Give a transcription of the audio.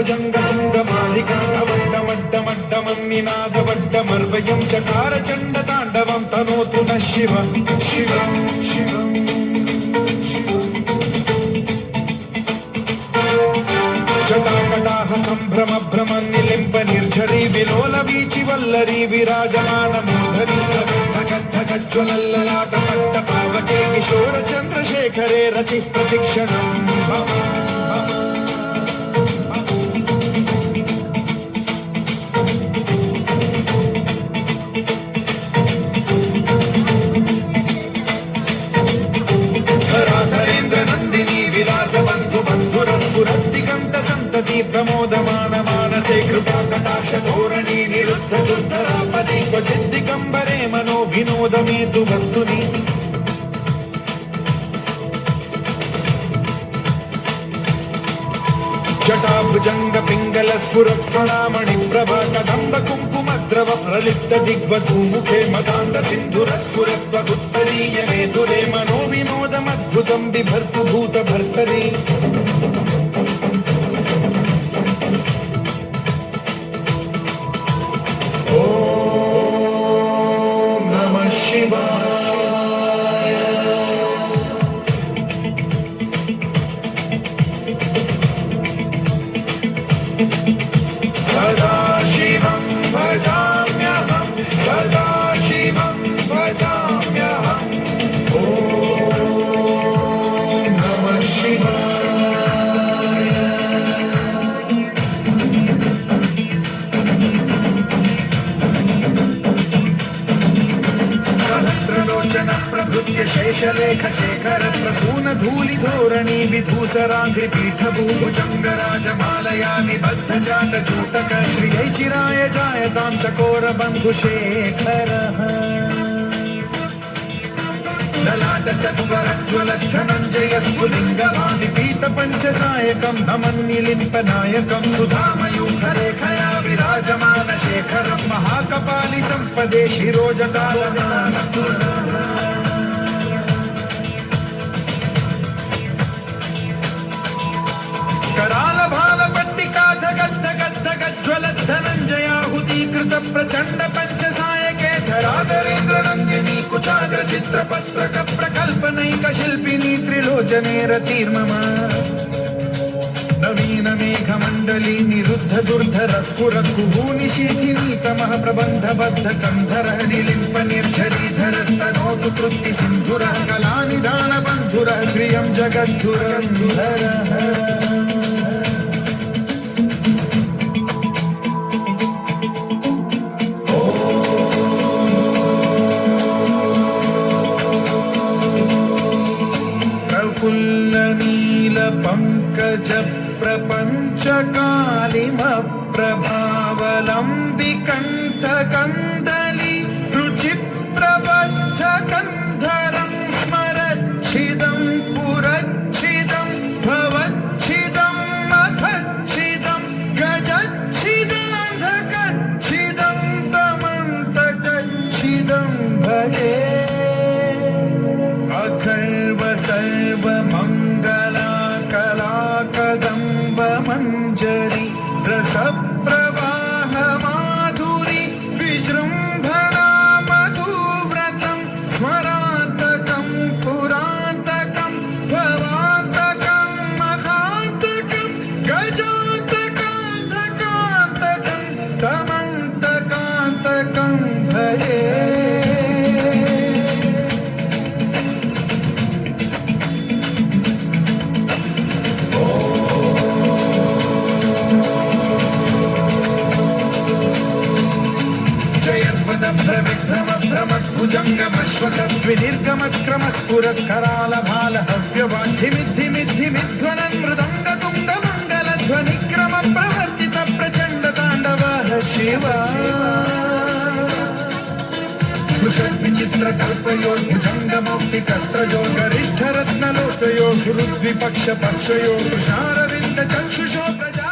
जटाभुजङ्गतुङ्गमालिकावड्डमड्डमड्डमन्निनादवड्डमर्वयं चकारचण्डताण्डवं तनोतु नः शिव शिव शिव जटाकटाह सम्भ्रम भ्रमन्निलिम्ब निर्झरी विलोल वीचि वल्लरी विराजमान मूर्धनि धगद्धगज्ज्वलल्ललाट पट्टपावके किशोर चन्द्रशेखरे रति प्रतिक्षणम् प्रमोदमान मानसे कृपा कटाक्ष धोरणी निरुद्ध दुर्धरापदि क्वचित् दिगम्बरे मनो विनोदमेतु वस्तुनि जटाभुजंग पिंगल स्फुरत्फणामणि प्रभा कदम्ब कुङ्कुमद्रव प्रलिप्त दिग्वधूमुखे मदान्त सिन्धुर स्फुरत्वदुत्तरीय मेधुरे मनो विनोदमद्भुतं बिभर्तु भूत भर्तरि सदा शिवं भजाम्यहं सदा शिवं भजाम्यहम् ॐ नमः शिवाय सहस्रलोचन प्रभृत्य शेषलेख शेखर प्रसून धूलि धोरणी विधूसराङ्घ्रि पीठभूभुजङ्गराजमालया निबद्ध जाट चूटक श्रियै चिराय जायतां चकोर बन्धुशेखरः ललाट चत्वरज्ज्वल धनञ्जय स्फुलिङ्गवादि पीत पञ्चसायकं नमन्निलिम्पनायकं सुधामयूखरेखया विराजमान शेखरं महाकपालि सम्पदे शिरोजटालनास्तु कराल भाल पट्टिका धगद्धगद्धगज्ज्वल धनञ्जयाहुतीकृत प्रचण्ड पञ्चसायके धराधरेन्द्र नन्दिनी कुचाग्र चित्रपत्रक प्रकल्पनैक शिल्पिनी त्रिलोचने रतिर्मम नवीन मेघमण्डली निरुद्ध दुर्धर स्फुर कुहूनिशीथिनी तमः प्रबन्ध बद्ध कन्धर निलिम्प निर्झरीधर स्तनोतु तृप्ति सिन्धुरः कलानिधान बन्धुरः श्रियं जगद्धुरन्धरः पंकज प्रपंच कालिम प्रभावलंबिकंठ कंदली रुचि प्रबद्ध कंधरं स्मरच्छिदं पुरच्छिदं भवच्छिदं मखच्छिदं गजच्छिदान्धकच्छिदं तमन्तकच्छिदं भजे अखर्व सर्व कदम्ब मंजरी रस प्रवाह माधुरी विजृंभणा मधुव्रतं स्मरान्तकं पुरान्तकं भवान्तकं मखान्तकं गजान्तकान्तकान्तकं तमन्तकान्तकं भजे भुजङ्गमश्वसद्विनिर्गमक्रमस्फुरत्कराल भाल हव्यवाद्धिमिद्धिमिद्धिमिध्वनन् मृदङ्गतुङ्गमङ्गलध्वनिक्रम प्रवर्तित प्रचण्ड ताण्डवः शिव स्पृशद्विचित्र कल्पयो भुजङ्गमौक्तिकर्त्रयो गरिष्ठरत्नलोष्टयो सुहृद्विपक्ष पक्षयो तुषारविन्द चक्षुषो प्रजा